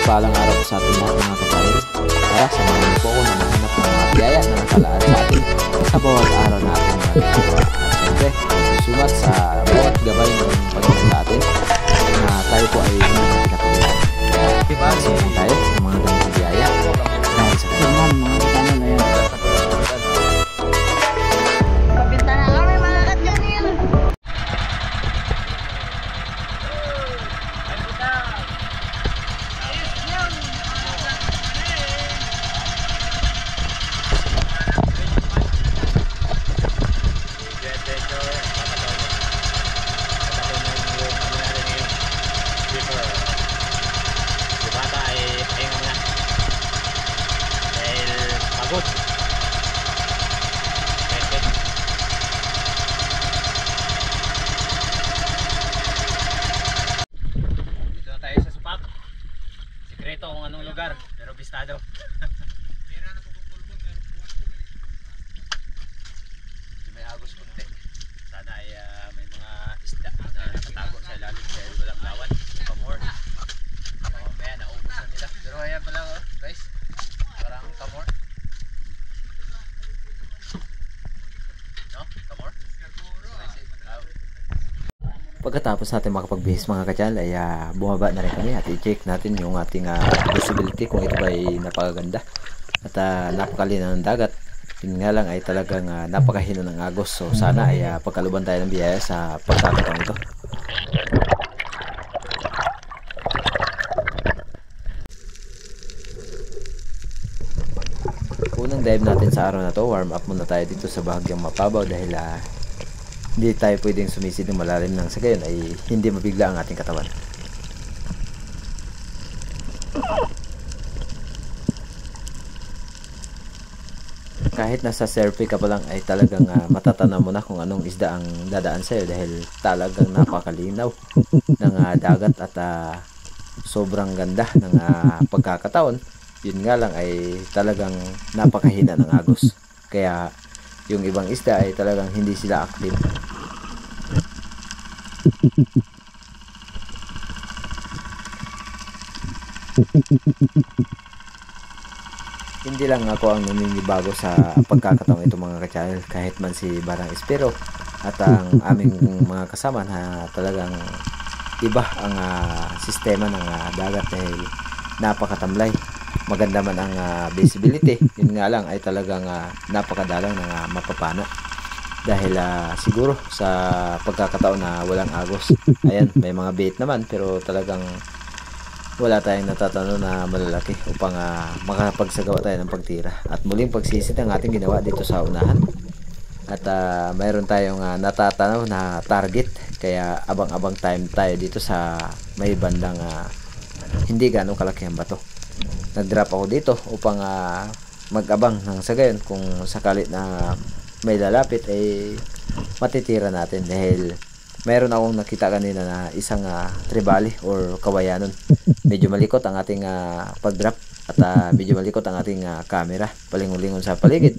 mapagpalang araw sa ating lahat mga kapatid. Tara, samahan niyo po ako na mahanap ng mga biyaya na nakalaan sa atin sa bawat araw na ating ginagawa. At syempre, susumat sa bawat gabay ng Panginoon sa atin na tayo po ay hindi na pinapabayaan. Kaya samahan tayo sa mga ganitong biyaya dahil sa kanya. Mga kasama na yan. Kapita na kami mga katyanil. Dito na tayo sa spot. Sikreto kung anong lugar, pero bistado. May agos konti. Sana ay may mga isda na nakatago sa ilalim dahil walang lawan. Kamor. Mamaya naubos na nila. Pero ayan pala guys. Parang kamor. No? Kamor? Pagkatapos natin makapagbihis mga katsal ay bumaba na rin kami at i-check natin yung ating visibility kung ito ba ay napakaganda at napakalinaw ng dagat. Yun nga lang ay talagang napakahina ng agos, so sana ay pagkaluban tayo ng biyaya sa pagkakataon ito. Unang dive natin sa araw na to, warm up muna tayo dito sa bahagyang mapabaw dahil hindi tayo pwedeng sumisid ng malalim nang sa gayon ay hindi mabigla ang ating katawan. Kahit nasa survey ka pa lang ay talagang matatanaw mo na kung anong isda ang dadaan sa'yo dahil talagang napakalinaw ng dagat at sobrang ganda ng pagkakataon. Yun nga lang ay talagang napakahina ng agos. Kaya yung ibang isda ay talagang hindi sila active. Hindi lang ako ang naninibago sa pagkakataong ito mga katsal, kahit man si Barang Espero at ang aming mga kasama na talagang iba ang sistema ng dagat dahil napakatamlay. Maganda man ang visibility, yun nga lang ay talagang napakadalang ng mapapana dahil siguro sa pagkakataon na walang agos. Ayan, may mga bait naman pero talagang wala tayong natatano na malalaki upang makapagsagawa tayo ng pagtira. At muling pagsisid ang ating ginawa dito sa unahan at mayroon tayong natatanaw na target, kaya abang-abang time tayo dito sa may bandang hindi ganong kalaki ang bato. Nag-drop ako dito upang mag-abang ng sagayon kung sakali na may lalapit ay matitira natin dahil mayroon akong nakita kanina na isang tribali or kawayanon. Medyo malikot ang ating pag-drop at medyo malikot ang ating camera, palingon-lingon sa paligid.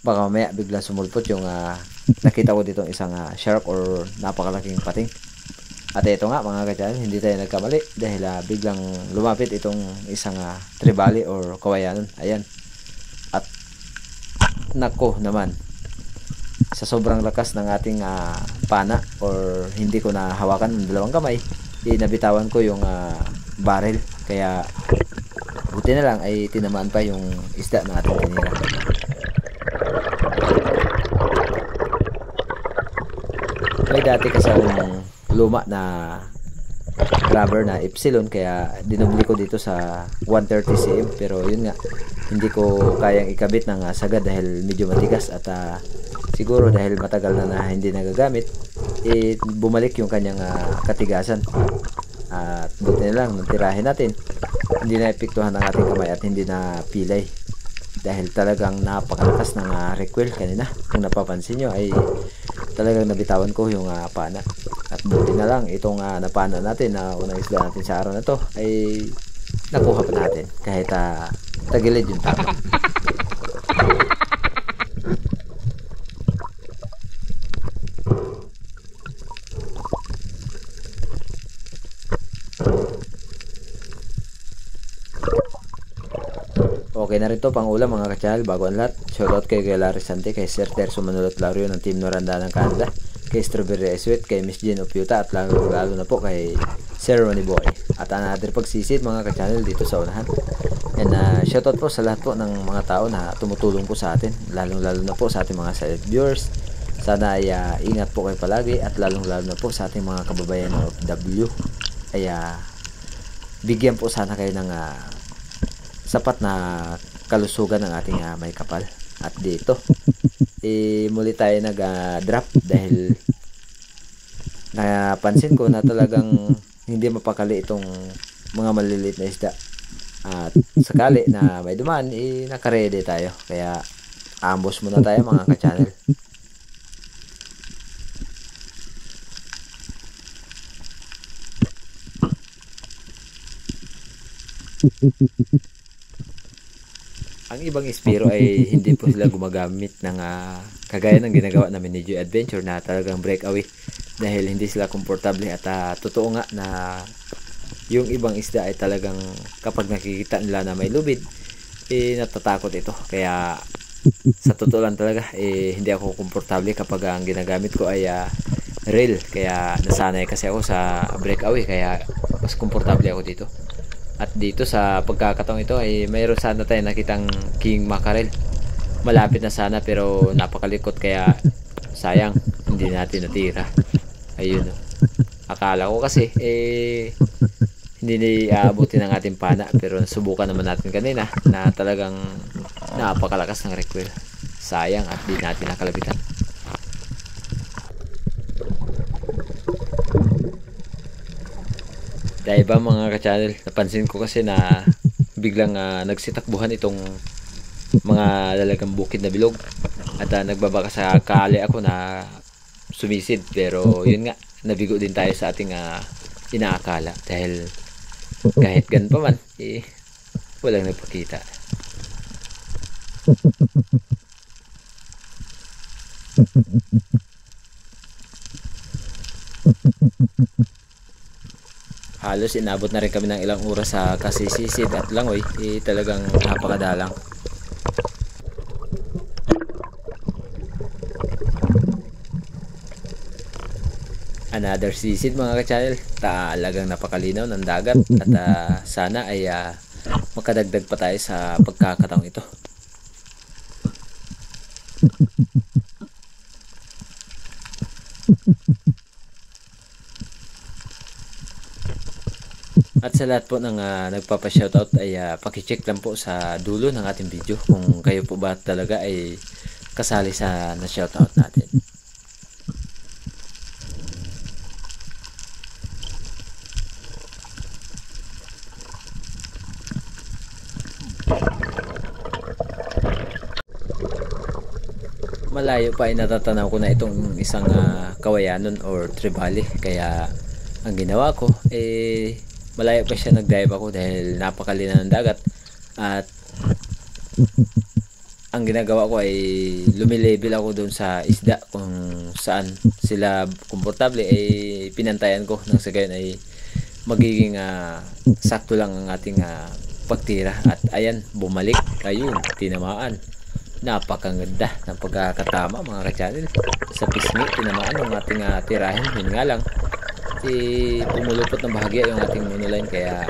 Baka mamaya biglang sumulpot yung nakita ko dito isang shark or napakalaking pating. At ito nga mga katsal, hindi tayo nagkamali dahil biglang lumapit itong isang tribali or kawayanon. Ayan. At nako naman, sa sobrang lakas ng ating pana or hindi ko na hawakan ng dalawang kamay, nabitawan ko yung barrel. Kaya buti na lang ay tinamaan pa yung isda na ating tinira. May dati kasi akong luma na grabber na Epsilon, kaya dinubli ko dito sa 130 cm, pero yun nga hindi ko kayang ikabit ng sagad dahil medyo matigas at siguro dahil matagal na hindi nagagamit, bumalik yung kanyang katigasan. At buti na lang natirahin natin, hindi na epektuhan ang ating kamay at hindi na pilay dahil talagang napakalakas ng recoil kanina. Kung napapansin nyo ay talagang nabitawan ko yung pana. At buti na lang itong napana natin na unang isda natin sa araw na to ay nakuha pa natin kahit tagilid yung tama. Okay na rin to pang ulam mga ka-channel. Bago ang lahat, shoutout kay Larry Sante, kay Sir Terso Manulot Lario ng Team Noranda ng Canada, kay Strawberry Sweet, kay Miss Jen Opiuta, at lalo na po kay Sir Ronnie Boy. At another pagsisid mga ka-channel dito sa unahan. And shoutout po sa lahat po ng mga tao na tumutulong po sa atin, lalong lalo na po sa ating mga silent viewers. Sana ay ingat po kayo palagi, at lalong lalo na po sa ating mga kababayan ng OFW ay bigyan po sana kayo ng sapat na kalusugan ng ating may kapal. At dito muli tayo nag-drop dahil napansin ko na talagang hindi mapakali itong mga maliliit na isda, at sakali na may dumaan nakaredy tayo, kaya ambos muna tayo mga ka-channel. Ang ibang espiro ay hindi po sila gumagamit ng kagaya ng ginagawa namin ni Joy Adventure na talagang breakaway, dahil hindi sila komportable. At totoo nga na yung ibang isda ay talagang kapag nakikita nila na may lubid natatakot ito. Kaya sa totoo lang talaga hindi ako komportable kapag ang ginagamit ko ay reel. Kaya nasanay kasi ako sa breakaway, kaya mas komportable ako dito. At dito sa pagkakataong ito ay mayroon sana tayo nakitang king mackerel. Malapit na sana pero napakalikot, kaya sayang hindi natin natira. Ayun, akala ko kasi hindi aabutin ng ating pana, pero nasubukan naman natin kanina na talagang napakalakas ng recoil. Sayang at di natin nakalabitan. Dahil ba mga ka-channel, napansin ko kasi na biglang nagsitakbuhan itong mga dalagang bukid na bilog, at nagbabaka sa kali ako na sumisid, pero yun nga, nabigo din tayo sa ating inaakala, dahil kahit gan pa man walang nagpakita. Halos inabot na rin kami ng ilang oras sa kasisisid at langoy, talagang napakadalang. Another sisid mga ka-channel, talagang napakalinaw ng dagat, at sana ay makadagdag pa tayo sa pagkakataong ito. At sa lahat po ng nagpapa-shoutout ay paki-check lang po sa dulo ng ating video kung kayo po ba talaga ay kasali sa na-shoutout natin. Malayo pa ay natatanaw ko na itong isang kawayanon or trevally, kaya ang ginawa ko malayo pa siya nag-dive ako dahil napakalina ng dagat, at ang ginagawa ko ay lumilevel ako doon sa isda kung saan sila komportable, pinantayan ko nang sa gayon ay magiging sakto lang ang ating pagtira. At ayan, bumalik, ayun, tinamaan. Napakaganda ng pagkakatama mga ka-channel. Sa pisngi, tinamaan ng ating tirahin. Yun nga lang, pumulupot ng bahagya yung ating monoline, kaya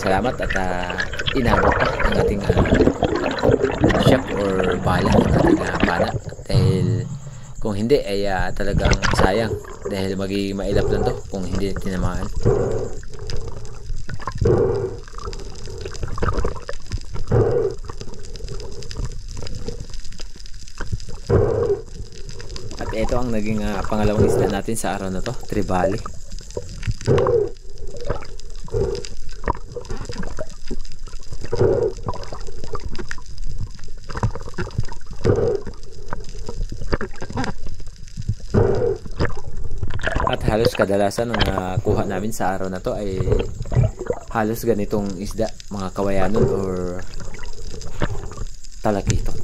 salamat at inabot pa ang ating shock or bala ng ating pana, dahil kung hindi ay talagang sayang, dahil magiging mailap lang to kung hindi tinamaan. At ito ang naging pangalawang isda natin sa araw na to, trevally. At halos kadalasan ang kuha namin sa araw na to ay halos ganitong isda, mga kawayanon or talakitok.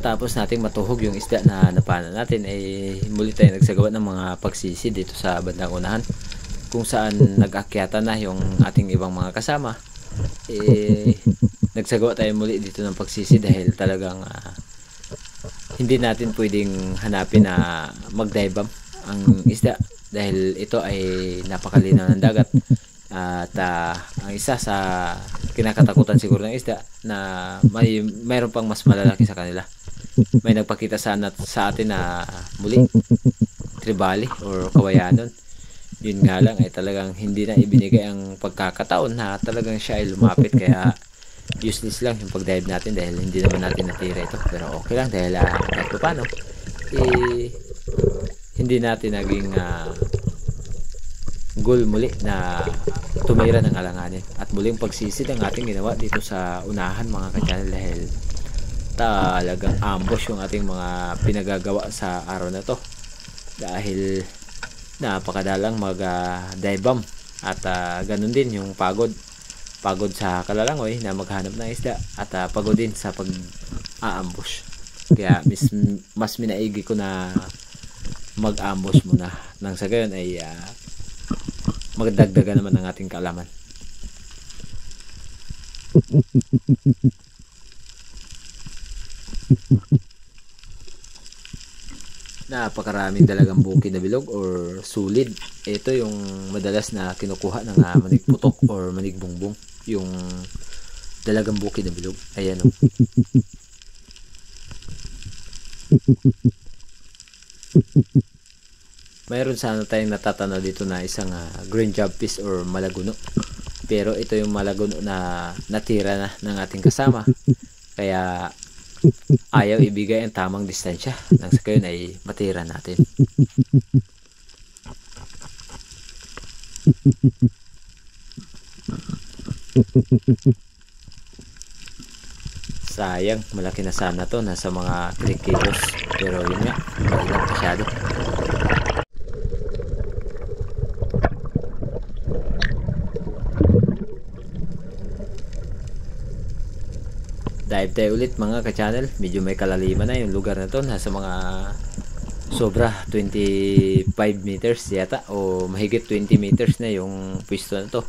matapos nating matuhog yung isda na napana natin ay muli tayo nagsagawa ng mga pagsisi dito sa bandang unahan, kung saan nag-akyatan na yung ating ibang mga kasama. Nagsagawa tayo muli dito ng pagsisi dahil talagang hindi natin pwedeng hanapin na mag-dive bomb ang isda dahil ito ay napakalinaw ng dagat. At ang isa sa kinakatakutan siguro ng isda na mayroon pang mas malalaki sa kanila. May nagpakita sa atin na muli tribali or kawayanon. Yun nga lang ay talagang hindi na ibinigay ang pagkakataon na talagang siya ay lumapit, kaya useless lang yung pag-dive natin dahil hindi naman natin natira ito. Pero okay lang dahil kahit paano hindi natin naging goal muli na tumira ng alanganin. At muling pagsisid ang ating ginawa dito sa unahan mga ka-channel dahil talagang ambush yung ating mga pinagagawa sa araw na to dahil napakadalang mag dive bomb at ganun din yung pagod sa kalalangoy na maghanap ng isda at pagod din sa pag-aambush. Kaya mas minaigi ko na mag-ambush muna nang sa gayon ay magdagdagan naman ng ating kaalaman. Napakaraming dalagang bukid na bilog or sulid. Ito yung madalas na kinukuha ng manigputok or manigbungbong, yung dalagang bukid na bilog. Ayan o. Mayroon sana tayong natatanaw dito na isang green jobfish or malaguno. Pero ito yung malaguno na natira na ng ating kasama. Kaya ayaw ibigay ang tamang distansya. Nang sa gayon ay matira natin. Sayang, malaki na sana to. Nasa mga 3 kilos. Pero yun nga, malilang masyado. Dive tayo ulit mga ka-channel. Medyo may kalaliman na yung lugar na to. Nasa mga sobra 25 meters yata o mahigit 20 meters na yung pwesto na to.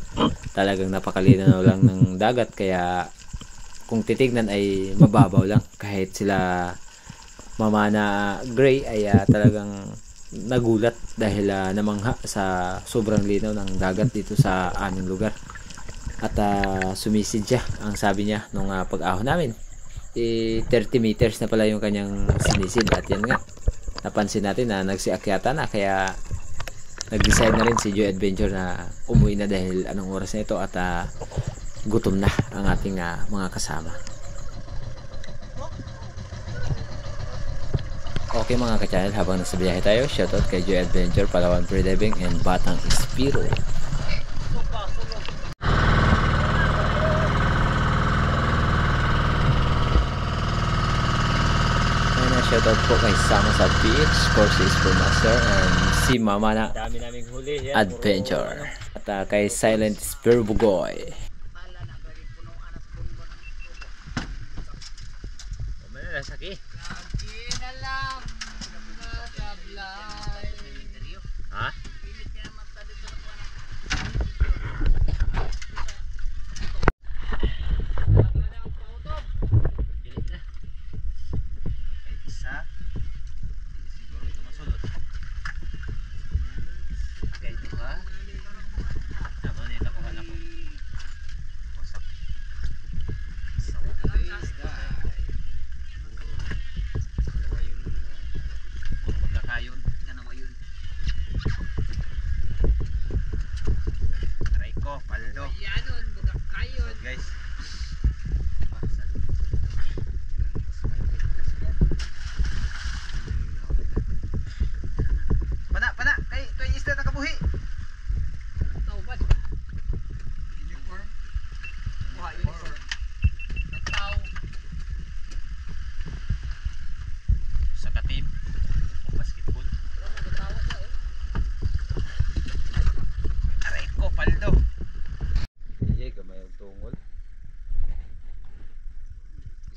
Talagang napakalinaw lang ng dagat, kaya kung titignan ay mababaw lang. Kahit sila Mama na Gray ay talagang nagulat dahil namangha sa sobrang linaw ng dagat dito sa aming lugar. At sumisid siya. Ang sabi niya nung pag-ahon namin, 30 meters na pala yung kanyang sinisid. At yan nga, napansin natin na nagsiakyata na, kaya nag-decide na rin si Joy Adventure na umuwi na dahil anong oras na ito at gutom na ang ating mga kasama. Okay mga ka-channel, habang nasa biyahe tayo, shoutout kay Joy Adventure, Palawan Freediving and Batang Espiro. Shoutout po kay Sama sa Beach, Courses for Master, and si Mama na Adventure. At kay Silent Spear Bugoy. Ha?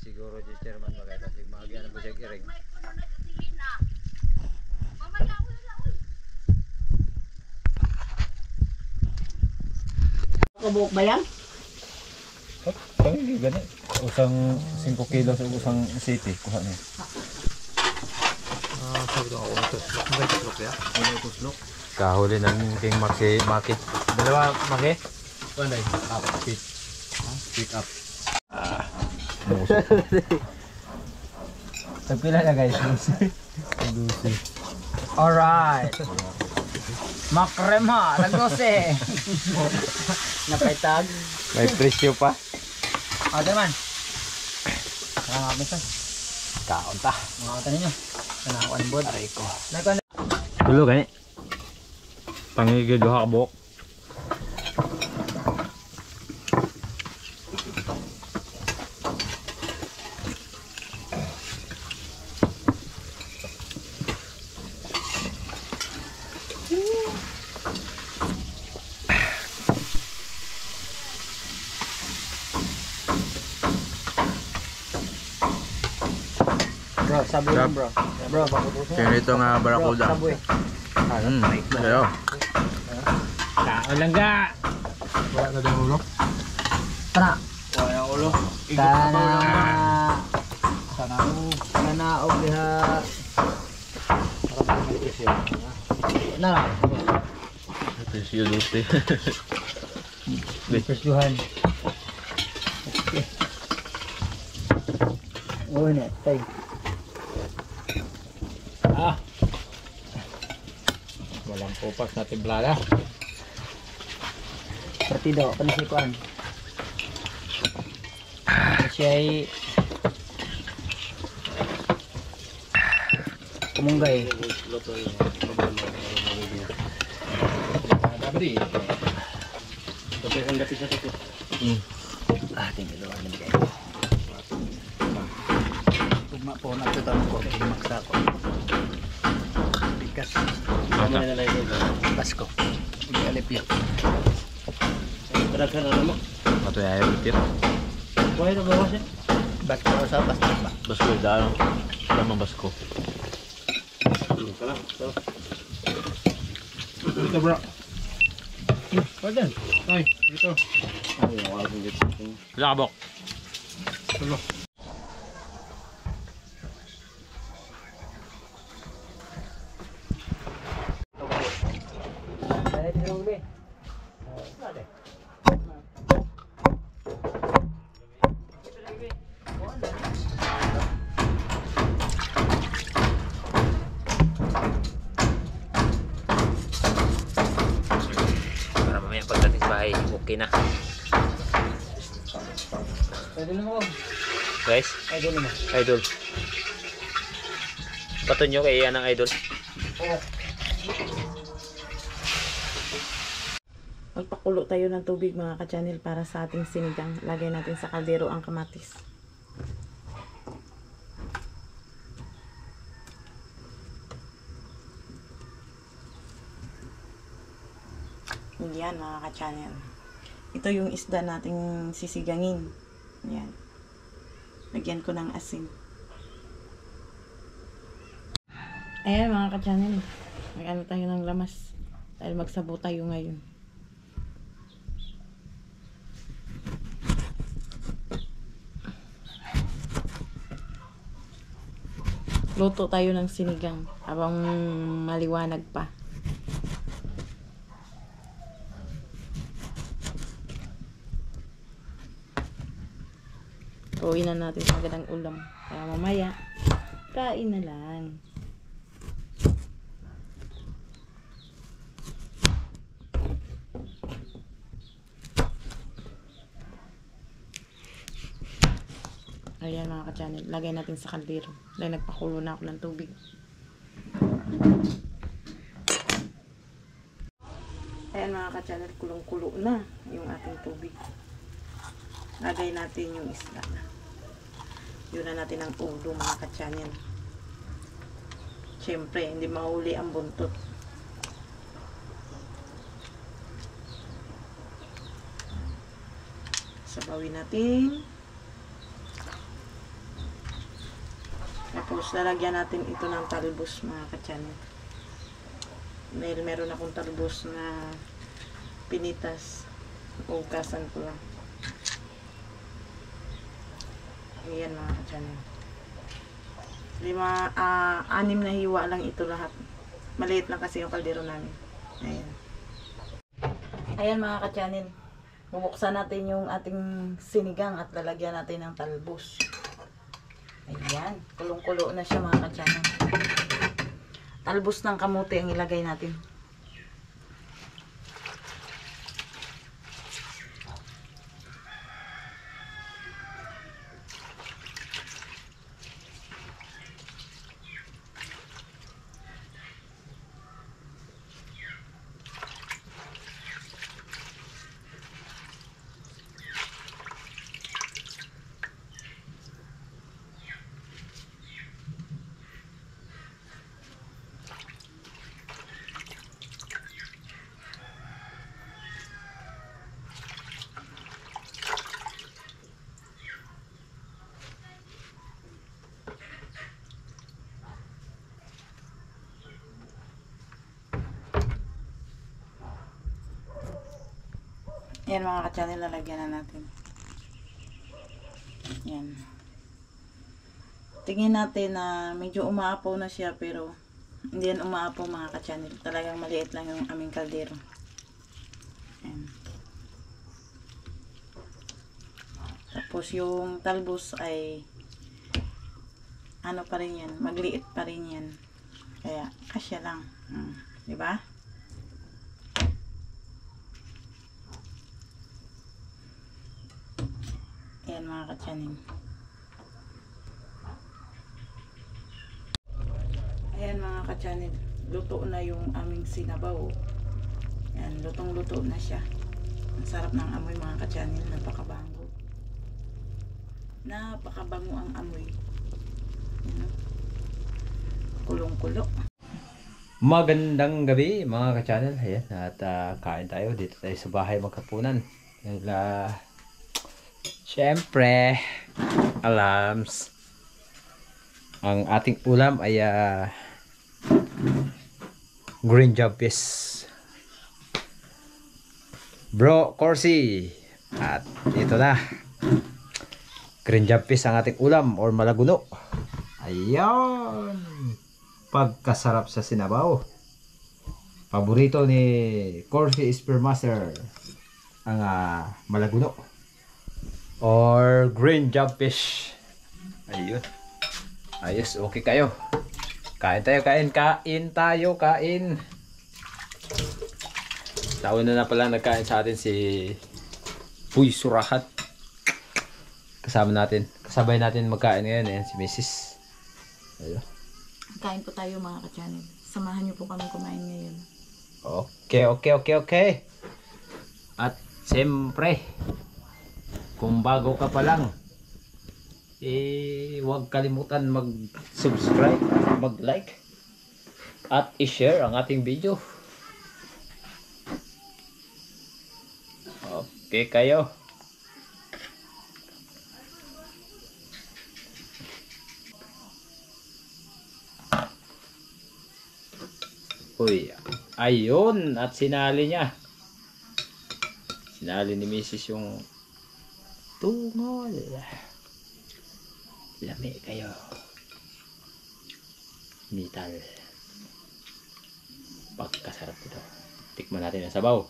Siguro di chairman maganda si magian mo siya Ring. Kabuok ba yan? Pangigi gani. Usang 5 kilo sa usang city kuha ni. Sabi ko ako ito. May tuslok ya. May tuslok. Kahuli ng King Maki. Dalawa Maki. Ano ay? Pick up. Tagpila na guys. Lucy. Alright. Makrema, nagdose. Napaitag. May presyo pa. O, man. Parang kami sa. Kaon ta. Mga kata ninyo. Nanakuan bod. Aray ko. Nagkuan. Tulo gani. Pangigi duha ka buok. Bro, saboy lang bro. Bro, pakutusin. Kaya ito nga barakuda. Bro, saboy. Sayo. Kaon lang ga. Wala na din ulo. Tara. Wala yung ulo. Sana og diha. Na. Ito yung siyo luti. Persuhan. Okay. Oh, na, tay. Walang kupas na timplada. Partido, panisikuan. Siya ay kumunggay. Dabri. Tingnan doon naman kayo. Tugma po, nagtutanong ko, magsa ko. Bigas. Ano na lang ito? Pasko. Hindi alipyo. Beragkan ano mo? Ito yung ayaw itir. Buhay na bawas yan. Basko sa pasko ba? Basko yung daan. Wala mang basko. Ito bro. Pardon. Ay, dito. Labok. Tulo. Para mamaya pagdating sa bahay, okay na. Pwede na mo. Guys, Pwede na mo. idol. Bato nyo kay yan ang idol. Magpakulo tayo ng tubig mga ka-channel para sa ating sinigang. Lagay natin sa kaldero ang kamatis. Yan mga ka-channel. Ito yung isda nating sisigangin. Yan. Lagyan ko ng asin. Ayan mga ka-channel. Mag-ano tayo ng lamas. Dahil magsabo tayo ngayon. Luto tayo ng sinigang habang maliwanag pa. Uwi na natin agad ang ulam para mamaya kain na lang. Ayan mga ka-channel, lagay natin sa kaldero dahil nagpakulo na ako ng tubig. Ayan mga ka-channel, kulong-kulo na yung ating tubig. Lagay natin yung isda. Yun na natin ang ulo mga ka-channel. Siyempre, hindi mahuli ang buntot. Sabawin natin. talbos. Lalagyan natin ito ng talbos mga ka-channel. Dahil meron akong talbos na pinitas. Ugasan ko lang. Ayan mga ka-channel. 6 na hiwa lang ito lahat. Maliit lang kasi yung kaldero namin. Ayan. Ayan mga ka-channel. Bubuksan natin yung ating sinigang at lalagyan natin ng talbos. Ayan. Kulong-kulo na siya mga ka-channel. Talbos ng kamote ang ilagay natin. Ayan mga ka-channel, lalagyan na natin. Ayan. Tingin natin na medyo umaapaw na siya pero hindi yan umaapaw mga ka-channel. Talagang maliit lang yung aming kaldero. Ayan. Tapos yung talbos ay ano pa rin yan, magliit pa rin yan. Kaya kasya lang. Diba? Ayan mga ka-channel. Ayan mga ka-channel. Luto na yung aming sinabaw. Ayan, lutong-luto na siya. Ang sarap ng amoy mga ka-channel. Napakabango. Napakabango ang amoy. Ayan. Kulong-kulo. Magandang gabi mga ka-channel. Ayan, at kain tayo. Dito tayo sa bahay magkapunan. Siyempre, alams, ang ating ulam ay green jumpis. Bro, Corsi. At ito na. Green jumpis ang ating ulam or malaguno. Ayan. Pagkasarap sa sinabaw. Paborito ni Corsi Spearmaster ang malaguno. Or green jumpish. Ayun. Ayos, okay kayo. Kain tayo, kain tayo. Nauna na pala nagkain sa atin si Puy Surahat. Kasabay natin magkain ngayon si Mrs. Ayun. Kain po tayo mga ka-channel. Samahan niyo po kami kumain ngayon. Okay. At siyempre, kung bago ka pa lang, huwag kalimutan mag-subscribe, mag-like, at i-share ang ating video. Okay kayo. Uy, ayun, at sinali niya. Sinali ni Mrs. yung tungol. Lami kayo. Mital. Pagkasarap ito. Tikman natin ang sabaw.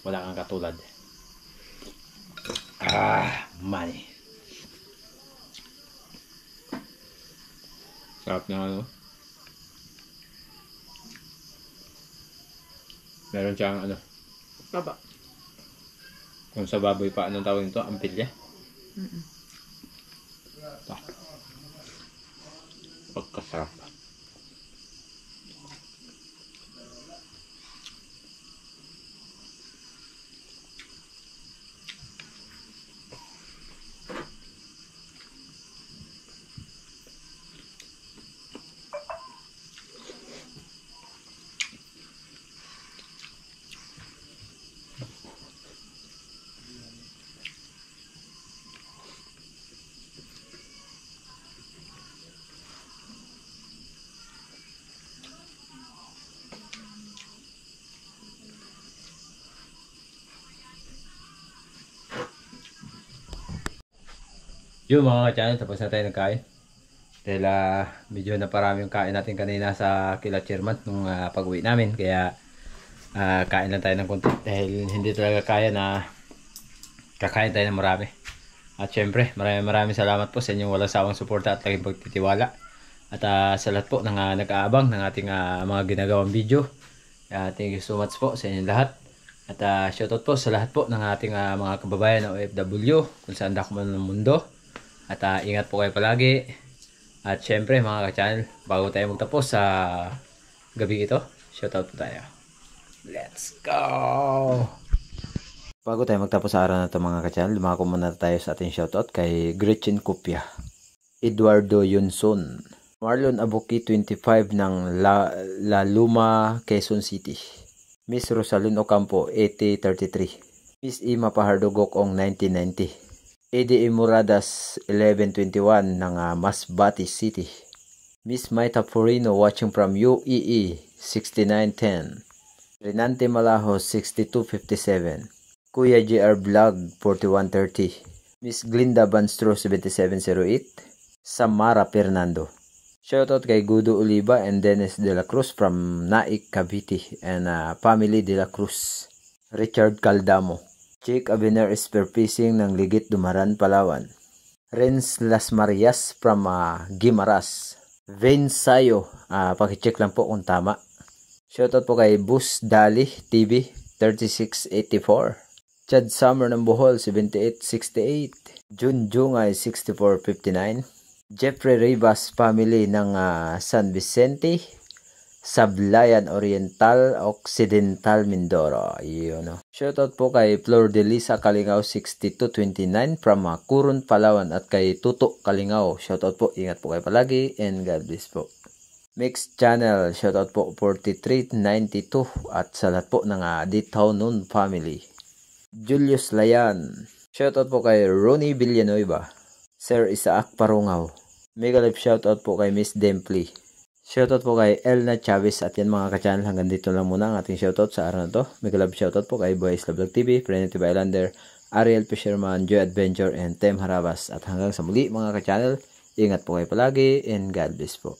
Wala kang katulad. Money. Sarap na ano. Meron siyang ano. Baba. Kung sa baboy pa, anong tawag nito? Ampilya? Ito. Pagkasarap. Yung mga ka-channel, tapos na tayo nagkain. Dahil medyo naparami yung kain natin kanina sa kila chairman nung pag-uwi namin. Kaya kain lang tayo ng konti dahil hindi talaga kaya na kakain tayo ng marami. At syempre, maraming salamat po sa inyong walang sawang suporta at laging pagtitiwala. At sa lahat po ng nag-aabang ng ating mga ginagawang video. Thank you so much po sa inyong lahat. At shoutout po sa lahat po ng ating mga kababayan na OFW kung saan dako man ng mundo. At ingat po kayo palagi. At syempre mga ka-channel, bago tayo magtapos sa gabi ito, shoutout po tayo. Let's go! Bago tayo magtapos sa araw na ito mga ka-channel, dumako muna tayo sa ating shoutout kay Gretchen Copia, Eduardo Yunson, Marlon Abuki 25 ng La Luma, Quezon City, Miss Rosalyn Ocampo 8033, Miss Ima Pajardo Gokong 1990, EDE Muradas 1121 ng Masbate City, Miss Maita Furino watching from UEE 6910, Renante Malahos 6257, Kuya JR Vlog 4130, Miss Glinda Banstro 7708, Samara Fernando. Shoutout kay Gudo Oliva and Dennis De La Cruz from Naik, Cavite and family De La Cruz. Richard Caldamo, Jake Abiner Esperpicing ng Ligit Dumaran, Palawan. Renz Las Marias from Gimaras. Vane Sayo, pakicheck lang po kung tama. Shoutout po kay Bus Dali TV 3684. Chad Summer ng Bohol 7868, Jun Jungay 6459, Jeffrey Rivas family ng San Vicente, Sablayan Oriental, Occidental, Mindoro. Yun, no? Shoutout po kay Flor de Lisa Kalingao 6229 from Curun, Palawan at kay Tuto Kalingao. Shoutout po, ingat po kayo palagi and God bless po. Mixed Channel, shoutout po 4392 at sa lahat po ng Ditaw Nun family. Julius Layan, shoutout po kay Ronnie Villanueva, Sir Isaac Parungaw, mega live shoutout po kay Miss Dempli, shoutout po kay Elna Chavez. At yan mga ka-channel, hanggang dito lang muna ang ating shoutout sa araw na to. Mega live shoutout po kay Boys Love Vlog TV, Primitive Islander, Ariel Fisherman, Joy Adventure and Tem Harabas. At hanggang sa muli mga ka-channel, ingat po kayo palagi and God bless po.